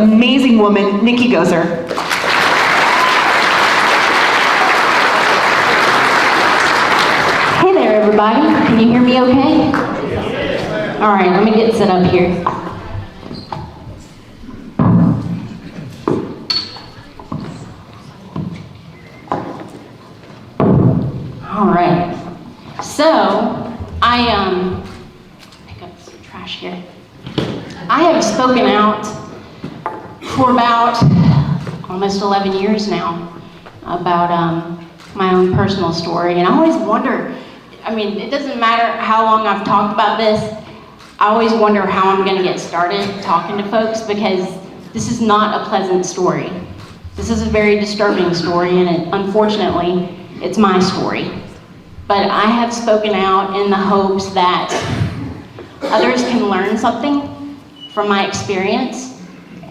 Amazing woman, Nikki Gozer. Hey there, everybody. Can you hear me okay? All right, let me get set up here. All right. So, pick up some trash here. I have spoken out for about almost 11 years now about my own personal story, and I always wonder, I mean, it doesn't matter how long I've talked about this, I always wonder how I'm gonna get started talking to folks, because this is not a pleasant story. This is a very disturbing story, and unfortunately, it's my story. But I have spoken out in the hopes that others can learn something from my experience,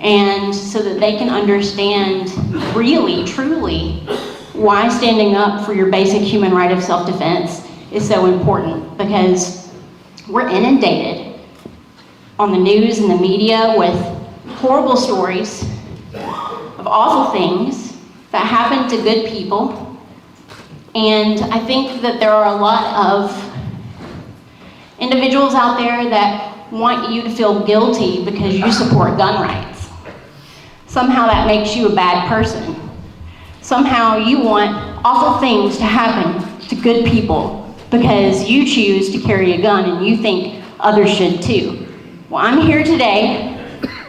and so that they can understand really, truly, why standing up for your basic human right of self-defense is so important. Because we're inundated on the news and the media with horrible stories of awful things that happen to good people. And I think that there are a lot of individuals out there that want you to feel guilty because you support gun rights. Somehow that makes you a bad person. Somehow you want awful things to happen to good people because you choose to carry a gun and you think others should too. Well, I'm here today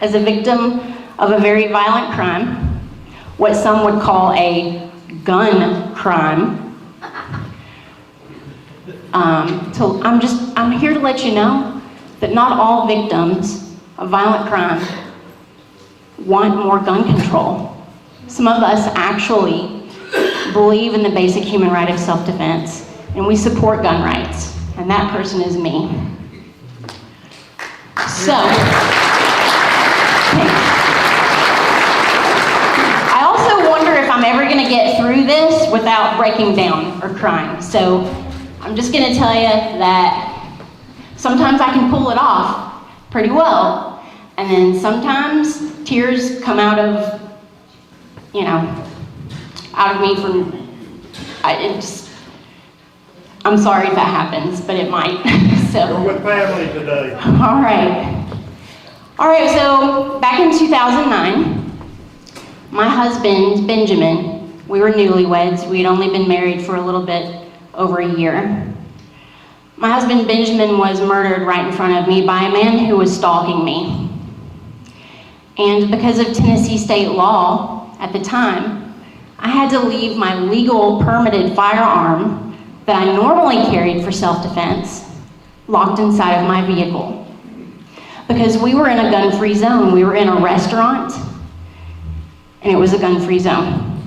as a victim of a very violent crime, what some would call a gun crime. So I'm here to let you know that not all victims of violent crime want more gun control. Some of us actually believe in the basic human right of self-defense, and we support gun rights, and that person is me. So, I also wonder if I'm ever gonna get through this without breaking down or crying. So, I'm just gonna tell you that sometimes I can pull it off pretty well, and then sometimes tears come out of me I'm sorry if that happens, but it might. So. We're with family today. All right, so back in 2009, my husband, Benjamin, we were newlyweds. We'd only been married for a little bit over a year. My husband, Benjamin, was murdered right in front of me by a man who was stalking me. And because of Tennessee state law at the time, I had to leave my legal permitted firearm that I normally carried for self-defense locked inside of my vehicle. Because we were in a gun-free zone. We were in a restaurant, and it was a gun-free zone.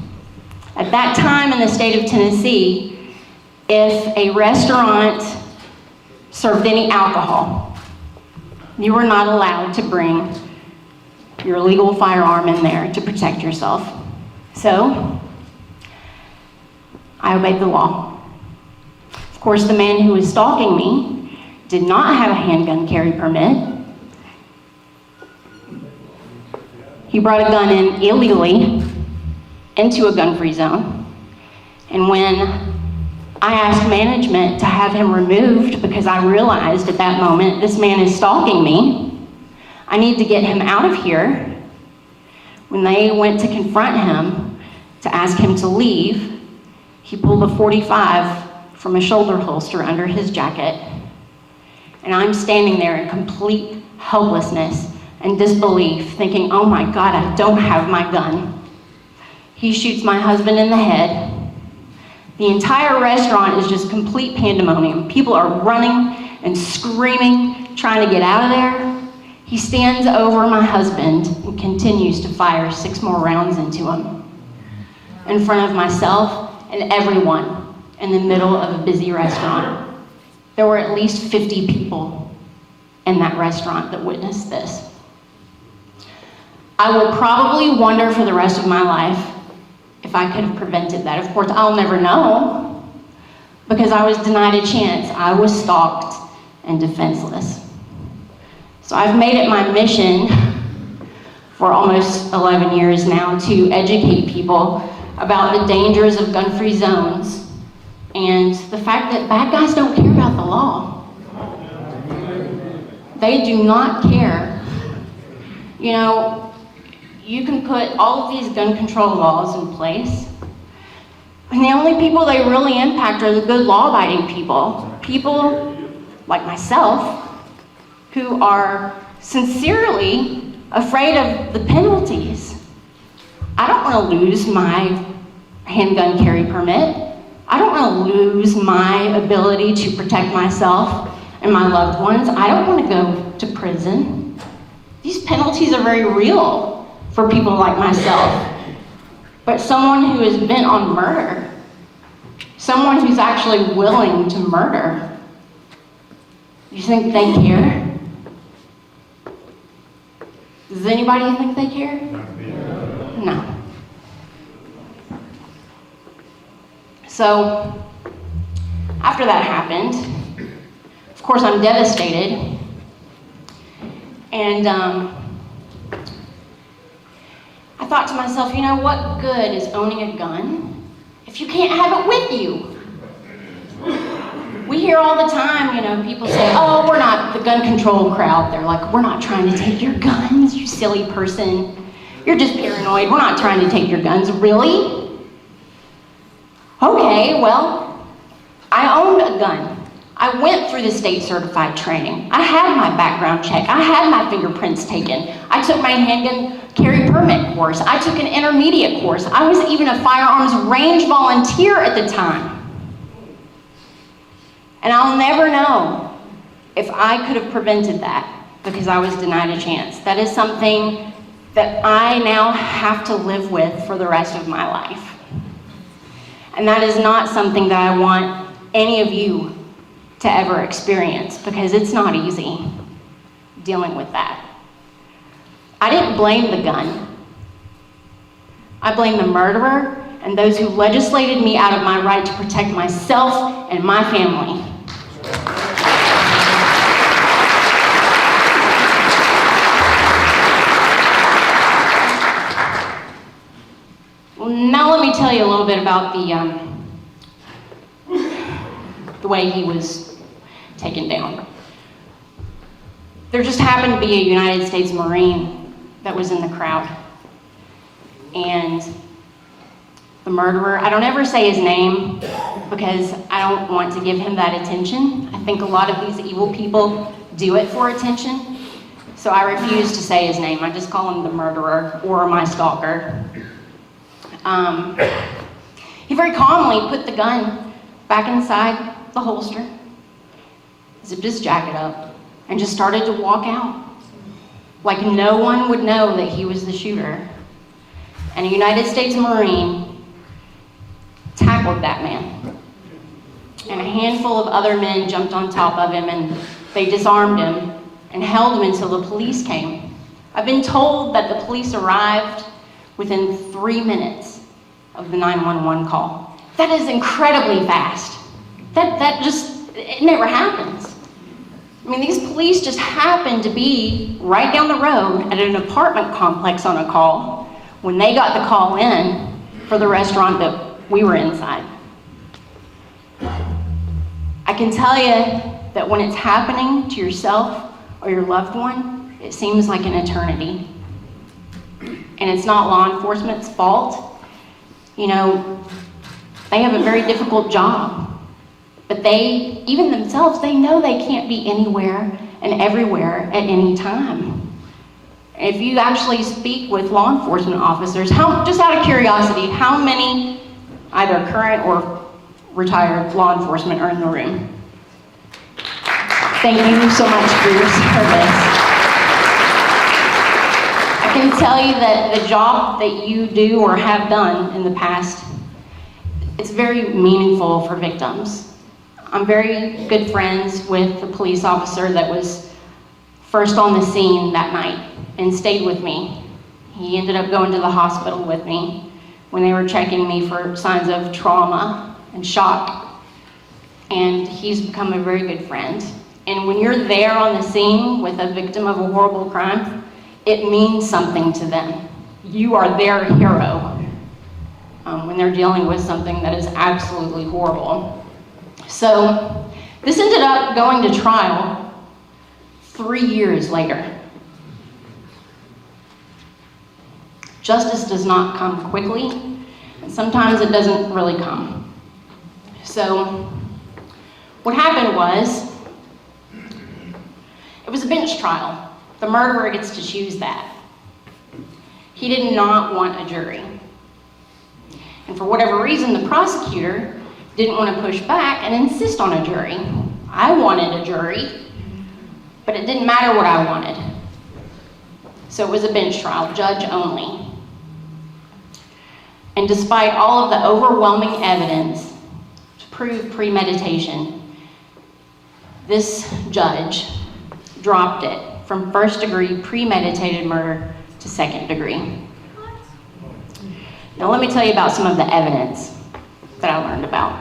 At that time in the state of Tennessee, if a restaurant served any alcohol, you were not allowed to bring your legal firearm in there to protect yourself. So, I obeyed the law. Of course, the man who was stalking me did not have a handgun carry permit. He brought a gun in illegally into a gun-free zone. And when I asked management to have him removed because I realized at that moment, this man is stalking me, I need to get him out of here. When they went to confront him, to ask him to leave, he pulled a .45 from a shoulder holster under his jacket. And I'm standing there in complete helplessness and disbelief, thinking, oh my God, I don't have my gun. He shoots my husband in the head. The entire restaurant is just complete pandemonium. People are running and screaming, trying to get out of there. He stands over my husband and continues to fire 6 more rounds into him in front of myself and everyone in the middle of a busy restaurant. There were at least 50 people in that restaurant that witnessed this. I will probably wonder for the rest of my life if I could have prevented that. Of course, I'll never know because I was denied a chance. I was stalked and defenseless. So I've made it my mission for almost 11 years now to educate people about the dangers of gun-free zones and the fact that bad guys don't care about the law. They do not care. You know, you can put all of these gun control laws in place, and the only people they really impact are the good law-abiding people. People like myself who are sincerely afraid of the penalties. I don't want to lose my handgun carry permit. I don't want to lose my ability to protect myself and my loved ones. I don't want to go to prison. These penalties are very real for people like myself. But someone who is bent on murder, someone who's actually willing to murder, you think they care? Does anybody think they care? No. So, after that happened, of course I'm devastated, and I thought to myself, you know, what good is owning a gun if you can't have it with you? We hear all the time, you know, people say, oh, we're not, the gun control crowd, they're like, we're not trying to take your guns, you silly person. You're just paranoid, we're not trying to take your guns. Really? Okay, well, I owned a gun. I went through the state certified training. I had my background check. I had my fingerprints taken. I took my handgun carry permit course. I took an intermediate course. I was even a firearms range volunteer at the time. And I'll never know if I could have prevented that because I was denied a chance. That is something that I now have to live with for the rest of my life. And that is not something that I want any of you to ever experience because it's not easy dealing with that. I didn't blame the gun. I blame the murderer and those who legislated me out of my right to protect myself and my family. Well, now let me tell you a little bit about the way he was taken down. There just happened to be a United States Marine that was in the crowd. And the murderer, I don't ever say his name because I don't want to give him that attention. I think a lot of these evil people do it for attention. So I refuse to say his name. I just call him the murderer or my stalker. He very calmly put the gun back inside the holster, zipped his jacket up, and just started to walk out. Like no one would know that he was the shooter. And a United States Marine tackled that man. And a handful of other men jumped on top of him and they disarmed him and held him until the police came. I've been told that the police arrived within 3 minutes of the 911 call. That is incredibly fast. It never happens. I mean, these police just happened to be right down the road at an apartment complex on a call when they got the call in for the restaurant that we were inside. I can tell you that when it's happening to yourself or your loved one, it seems like an eternity. And it's not law enforcement's fault. You know, they have a very difficult job. But they, even themselves, they know they can't be anywhere and everywhere at any time. If you actually speak with law enforcement officers, just out of curiosity, how many either current or retired law enforcement are in the room? Thank you so much for your service. I can tell you that the job that you do or have done in the past, it's very meaningful for victims. I'm very good friends with the police officer that was first on the scene that night and stayed with me. He ended up going to the hospital with me when they were checking me for signs of trauma and shock. And he's become a very good friend. And when you're there on the scene with a victim of a horrible crime, it means something to them. You are their hero when they're dealing with something that is absolutely horrible. So this ended up going to trial 3 years later. Justice does not come quickly, and sometimes it doesn't really come. So what happened was, it was a bench trial. The murderer gets to choose that. He did not want a jury. And for whatever reason, the prosecutor didn't want to push back and insist on a jury. I wanted a jury, but it didn't matter what I wanted. So it was a bench trial, judge only. And despite all of the overwhelming evidence to prove premeditation, this judge dropped it from first-degree premeditated murder to second-degree. Now let me tell you about some of the evidence that I learned about.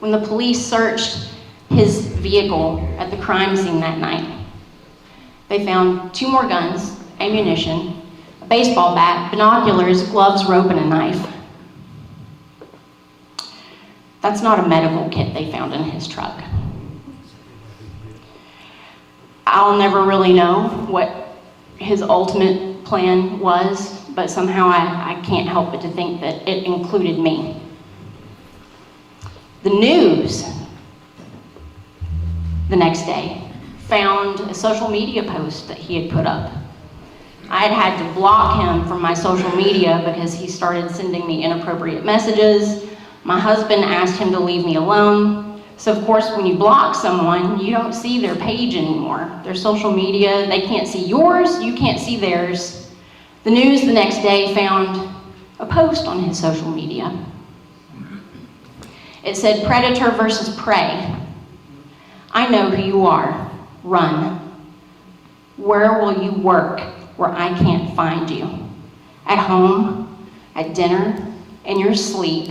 When the police searched his vehicle at the crime scene that night, they found 2 more guns, ammunition, a baseball bat, binoculars, gloves, rope, and a knife. That's not a medical kit they found in his truck. I'll never really know what his ultimate plan was, but somehow I can't help but to think that it included me. The news the next day found a social media post that he had put up. I had to block him from my social media because he started sending me inappropriate messages. My husband asked him to leave me alone. So of course, when you block someone, you don't see their page anymore. Their social media, they can't see yours, you can't see theirs. The news the next day found a post on his social media. It said, "Predator versus prey. I know who you are. Run. Where will you work where I can't find you? At home, at dinner, in your sleep,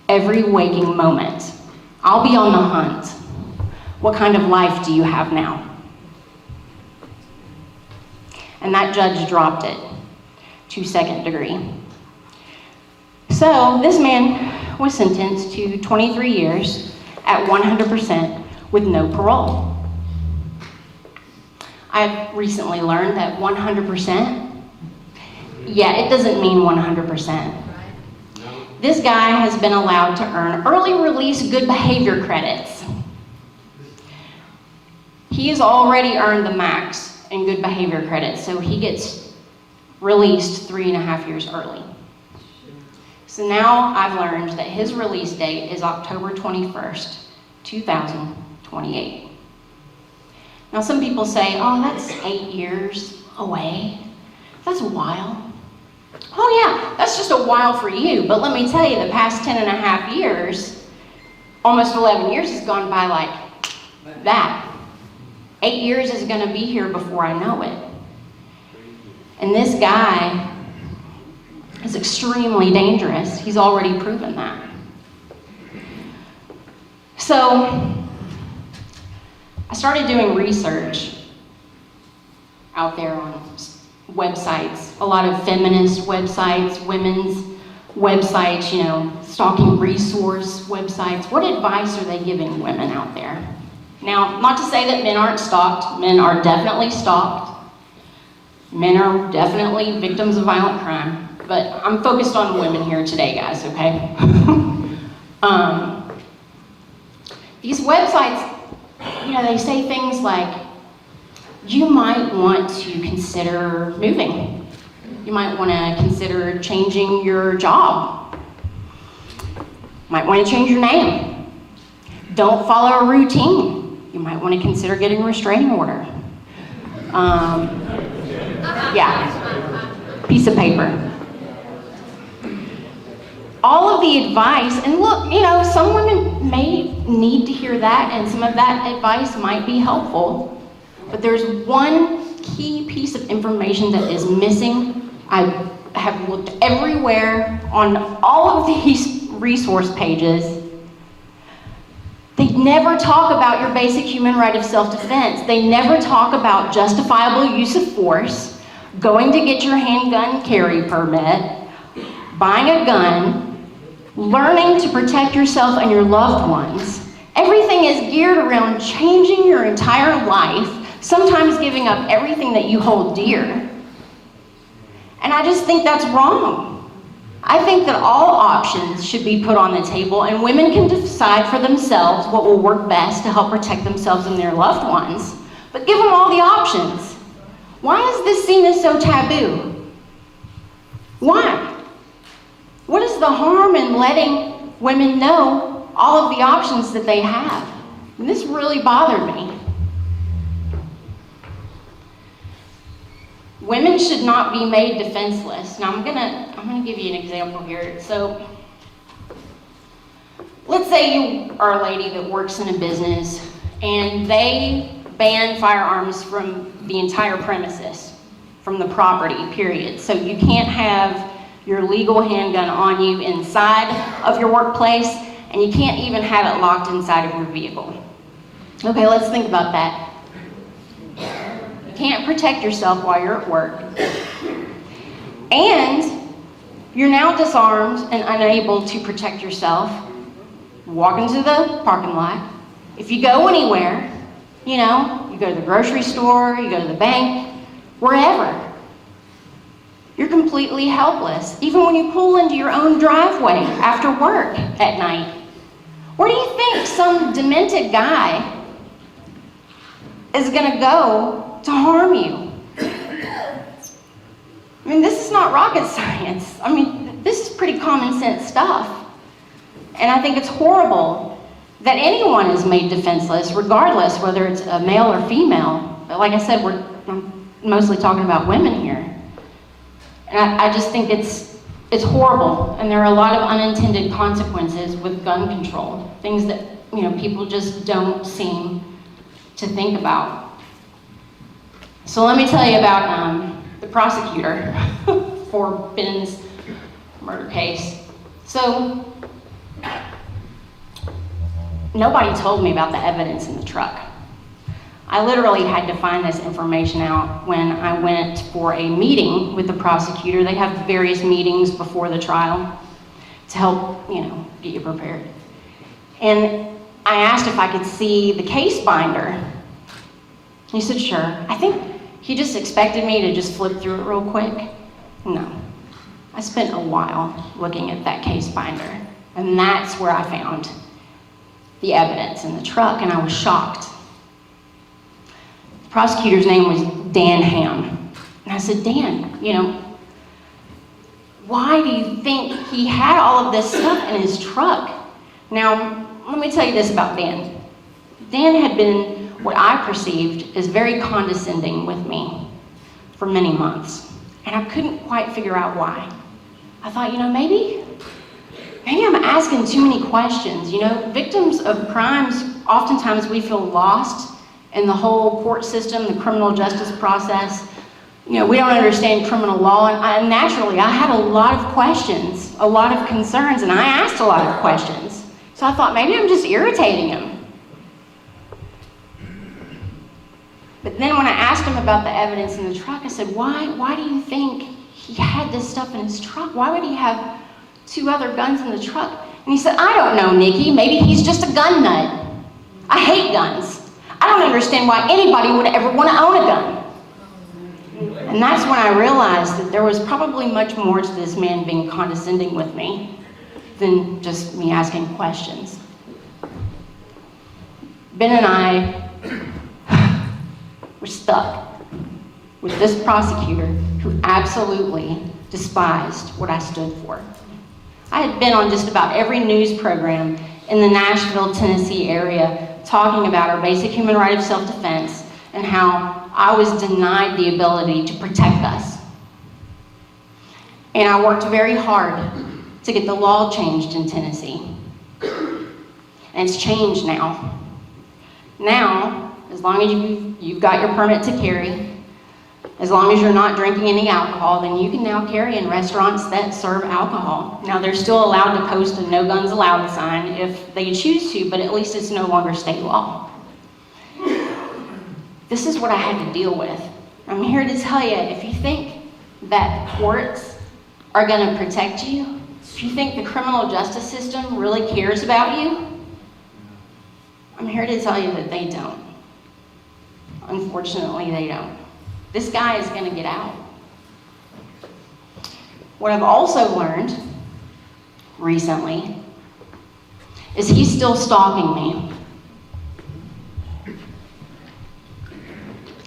every waking moment. I'll be on the hunt. What kind of life do you have now?" And that judge dropped it to second-degree. So this man was sentenced to 23 years at 100% with no parole. I've recently learned that 100%, it doesn't mean 100%. This guy has been allowed to earn early release good behavior credits. He has already earned the max in good behavior credits, so he gets released 3.5 years early. So now I've learned that his release date is October 21st, 2028. Now some people say, oh, that's 8 years away. That's a while. Oh yeah, that's just a while for you, but let me tell you, the past 10.5 years, almost 11 years has gone by like that. 8 years is gonna be here before I know it. And this guy is extremely dangerous. He's already proven that. So, I started doing research out there on websites, a lot of feminist websites, women's websites, stalking resource websites. What advice are they giving women out there? Now, not to say that men aren't stalked. Men are definitely stalked. Men are definitely victims of violent crime. But I'm focused on women here today, guys, okay? These websites, they say things like, you might want to consider moving. You might want to consider changing your job. Might want to change your name. Don't follow a routine. You might want to consider getting a restraining order. Piece of paper. All of the advice, and look, some women may need to hear that, and some of that advice might be helpful, but there's one key piece of information that is missing. I have looked everywhere on all of these resource pages. They never talk about your basic human right of self-defense. They never talk about justifiable use of force, going to get your handgun carry permit, buying a gun, learning to protect yourself and your loved ones. Everything is geared around changing your entire life, sometimes giving up everything that you hold dear. And I just think that's wrong. I think that all options should be put on the table, and women can decide for themselves what will work best to help protect themselves and their loved ones. But give them all the options. Why is this seen as so taboo? Why? What is the harm in letting women know all of the options that they have? And this really bothered me. Women should not be made defenseless. Now I'm gonna give you an example here. So let's say you are a lady that works in a business and they ban firearms from the entire premises, from the property, period. So you can't have your legal handgun on you inside of your workplace, and you can't even have it locked inside of your vehicle. Okay, let's think about that. You can't protect yourself while you're at work. And you're now disarmed and unable to protect yourself. Walk into the parking lot. If you go anywhere, you go to the grocery store, you go to the bank, wherever, you're completely helpless. Even when you pull into your own driveway after work at night. Where do you think some demented guy is gonna go to harm you? I mean, this is not rocket science. I mean, this is pretty common sense stuff. And I think it's horrible that anyone is made defenseless, regardless whether it's a male or female. But like I said, I'm mostly talking about women here. And I just think it's horrible, and there are a lot of unintended consequences with gun control, things that people just don't seem to think about. So let me tell you about the prosecutor for Ben's murder case. So nobody told me about the evidence in the truck. I literally had to find this information out when I went for a meeting with the prosecutor. They have various meetings before the trial to help, get you prepared. And I asked if I could see the case binder. He said, sure. I think he just expected me to just flip through it real quick. No. I spent a while looking at that case binder, and that's where I found the evidence in the truck, and I was shocked. The prosecutor's name was Dan Ham. And I said, Dan, why do you think he had all of this stuff in his truck? Now, let me tell you this about Dan. Dan had been what I perceived as very condescending with me for many months. And I couldn't quite figure out why. I thought, maybe I'm asking too many questions. Victims of crimes, oftentimes we feel lost in the whole court system, the criminal justice process. We don't understand criminal law, and naturally, I had a lot of questions, a lot of concerns, and I asked a lot of questions. So I thought, maybe I'm just irritating him. But then when I asked him about the evidence in the truck, I said, why do you think he had this stuff in his truck? Why would he have 2 other guns in the truck? And he said, I don't know, Nikki, maybe he's just a gun nut. I hate guns. I don't understand why anybody would ever want to own a gun. And that's when I realized that there was probably much more to this man being condescending with me than just me asking questions. Ben and I were stuck with this prosecutor who absolutely despised what I stood for. I had been on just about every news program in the Nashville, Tennessee area talking about our basic human right of self-defense and how I was denied the ability to protect us. And I worked very hard to get the law changed in Tennessee. And it's changed now. Now, as long as you've got your permit to carry, As long as you're not drinking any alcohol, then you can now carry in restaurants that serve alcohol. Now, they're still allowed to post a no guns allowed sign if they choose to, but at least it's no longer state law. This is what I had to deal with. I'm here to tell you, if you think that courts are going to protect you, if you think the criminal justice system really cares about you, I'm here to tell you that they don't. Unfortunately, they don't. This guy is going to get out. What I've also learned recently is he's still stalking me.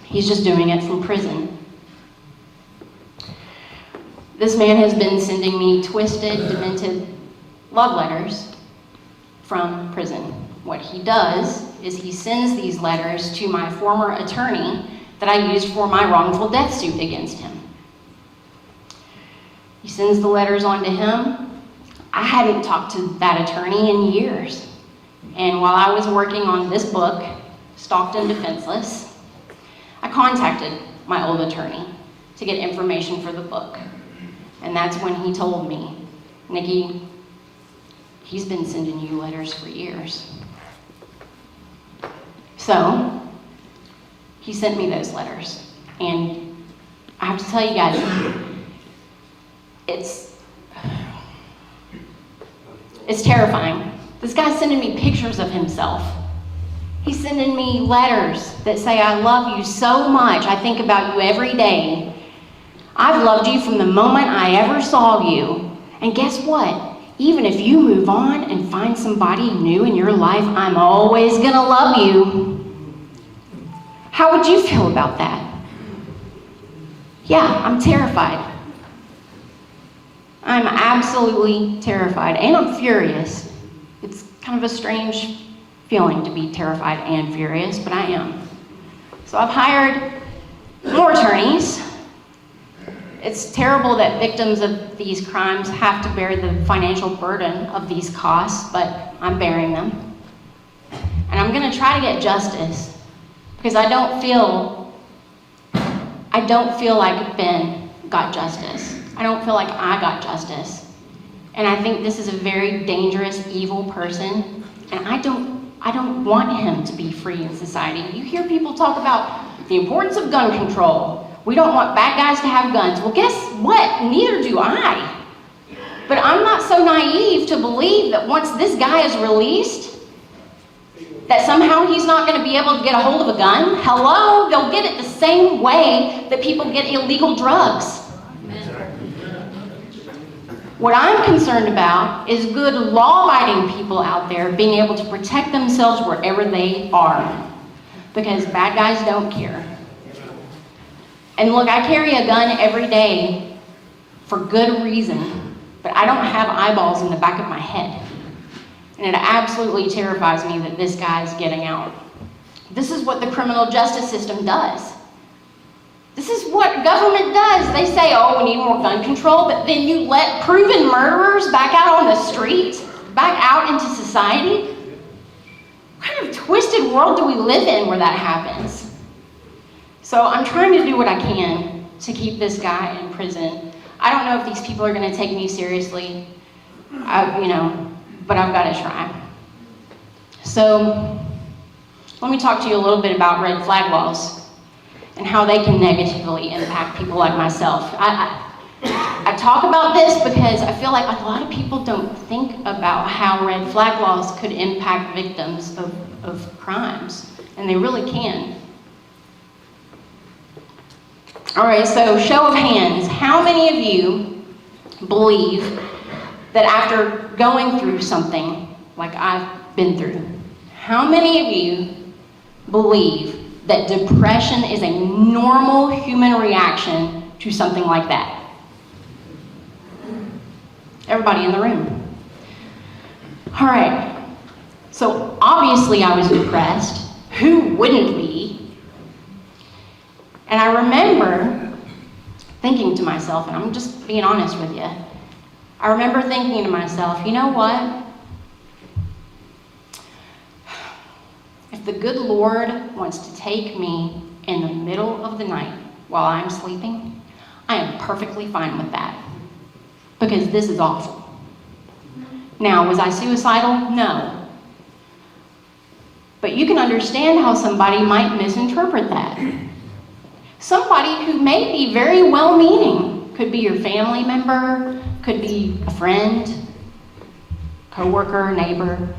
He's just doing it from prison. This man has been sending me twisted, demented love letters from prison. What he does is he sends these letters to my former attorney that I used for my wrongful death suit against him. He sends the letters on to him. I hadn't talked to that attorney in years. And while I was working on this book, Stalked and Defenseless, I contacted my old attorney to get information for the book. And that's when he told me, Nikki, he's been sending you letters for years. So, he sent me those letters. And I have to tell you guys, it's terrifying. This guy's sending me pictures of himself. He's sending me letters that say, I love you so much. I think about you every day. I've loved you from the moment I ever saw you. And guess what? Even if you move on and find somebody new in your life, I'm always gonna love you. How would you feel about that? Yeah, I'm terrified. I'm absolutely terrified, and I'm furious. It's kind of a strange feeling to be terrified and furious, but I am. So I've hired more attorneys. It's terrible that victims of these crimes have to bear the financial burden of these costs, but I'm bearing them. And I'm gonna try to get justice, because I don't feel like Ben got justice. I don't feel like I got justice. And I think this is a very dangerous, evil person, and I don't want him to be free in society. You hear people talk about the importance of gun control. We don't want bad guys to have guns. Well, guess what? Neither do I. But I'm not so naive to believe that once this guy is released, that somehow he's not going to be able to get a hold of a gun. Hello? They'll get it the same way that people get illegal drugs. What I'm concerned about is good law-abiding people out there being able to protect themselves wherever they are, because bad guys don't care. And look, I carry a gun every day for good reason, but I don't have eyeballs in the back of my head. And it absolutely terrifies me that this guy's getting out. This is what the criminal justice system does. This is what government does. They say, oh, we need more gun control, but then you let proven murderers back out on the street, back out into society? What kind of twisted world do we live in where that happens? So I'm trying to do what I can to keep this guy in prison. I don't know if these people are going to take me seriously, but I've got to try. So let me talk to you a little bit about red flag laws and how they can negatively impact people like myself. I talk about this because I feel like a lot of people don't think about how red flag laws could impact victims of crimes, and they really can. All right, so show of hands, how many of you believe that after going through something like I've been through, how many of you believe that depression is a normal human reaction to something like that? Everybody in the room. All right, so obviously I was depressed. Who wouldn't be? And I remember thinking to myself, and I'm just being honest with you, I remember thinking to myself, you know what? If the good Lord wants to take me in the middle of the night while I'm sleeping, I am perfectly fine with that, because this is awful. Now, was I suicidal? No. But you can understand how somebody might misinterpret that. Somebody who may be very well-meaning, could be your family member, could be a friend, coworker, neighbor.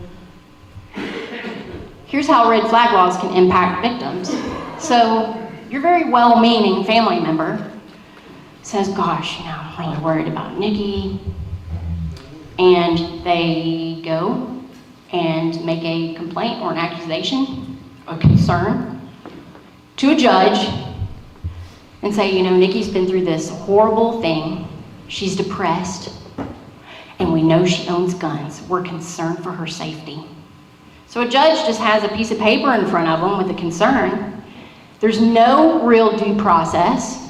Here's how red flag laws can impact victims. So your very well-meaning family member says, gosh, I'm really worried about Nikki. And they go and make a complaint or an accusation, a concern, to a judge and say, Nikki's been through this horrible thing. She's depressed, and we know she owns guns. We're concerned for her safety. So a judge just has a piece of paper in front of them with a concern. There's no real due process.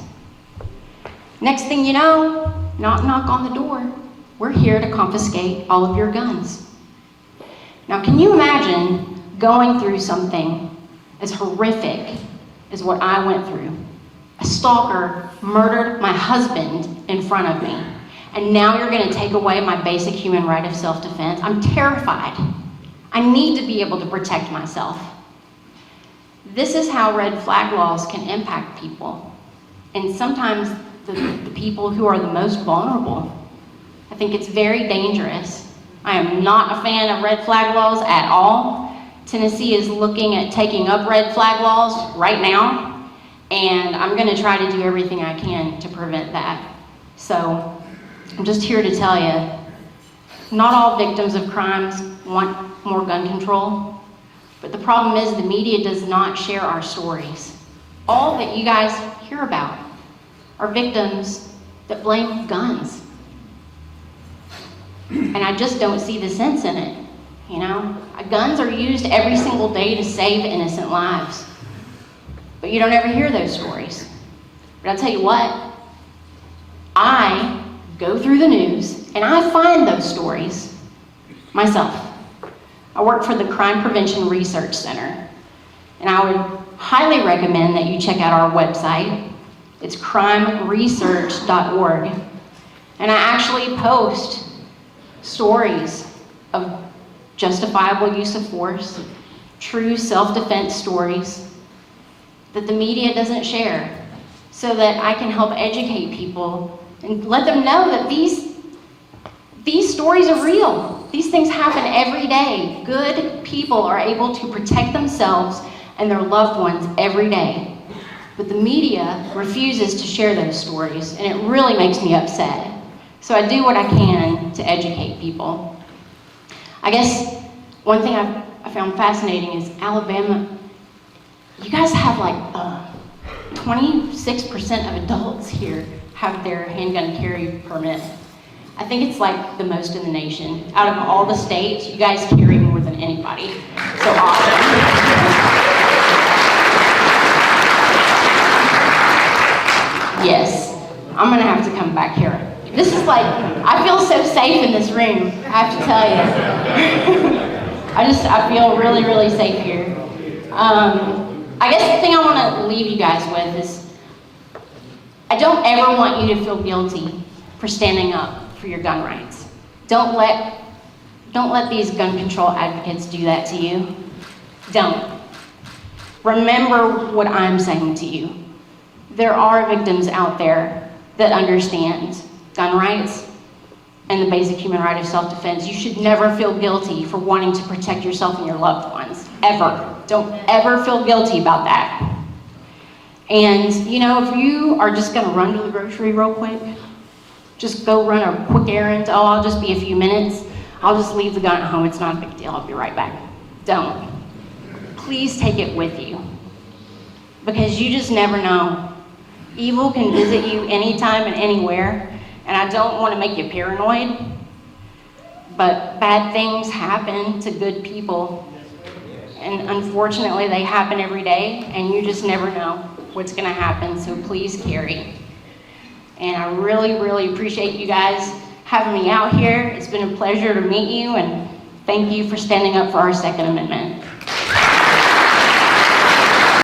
Next thing you know, knock, knock on the door. We're here to confiscate all of your guns. Now, can you imagine going through something as horrific as what I went through? A stalker murdered my husband in front of me, and now you're going to take away my basic human right of self-defense? I'm terrified. I need to be able to protect myself. This is how red flag laws can impact people, and sometimes the people who are the most vulnerable. I think it's very dangerous. I am not a fan of red flag laws at all. Tennessee is looking at taking up red flag laws right now, and I'm going to try to do everything I can to prevent that. So I'm just here to tell you, not all victims of crimes want more gun control, but the problem is the media does not share our stories. All that you guys hear about are victims that blame guns. And I just don't see the sense in it, Guns are used every single day to save innocent lives. But you don't ever hear those stories. But I'll tell you what, I go through the news and I find those stories myself. I work for the Crime Prevention Research Center, and I would highly recommend that you check out our website. It's crimeresearch.org. And I actually post stories of justifiable use of force, true self-defense stories that the media doesn't share, so that I can help educate people and let them know that these stories are real. These things happen every day. Good people are able to protect themselves and their loved ones every day. But the media refuses to share those stories, and it really makes me upset. So I do what I can to educate people. I guess one thing I found fascinating is Alabama, you guys have like 26% of adults here have their handgun carry permit. I think it's like the most in the nation. Out of all the states, you guys carry more than anybody. So awesome. Yes, I'm gonna have to come back here. This is like, I feel so safe in this room, I have to tell you. I feel really, really safe here. I guess the thing I want to leave you guys with is, I don't ever want you to feel guilty for standing up for your gun rights. Don't let these gun control advocates do that to you. Don't. Remember what I'm saying to you. There are victims out there that understand gun rights and the basic human right of self-defense. You should never feel guilty for wanting to protect yourself and your loved ones, ever. Don't ever feel guilty about that. And if you are just gonna run to the grocery real quick, just go run a quick errand, I'll just be a few minutes, I'll just leave the gun at home, it's not a big deal, I'll be right back. Don't. Please take it with you, because you just never know. Evil can visit you anytime and anywhere, and I don't want to make you paranoid, but bad things happen to good people, and unfortunately they happen every day, and you just never know what's going to happen, so please carry. And I really, really appreciate you guys having me out here. It's been a pleasure to meet you, and thank you for standing up for our Second Amendment.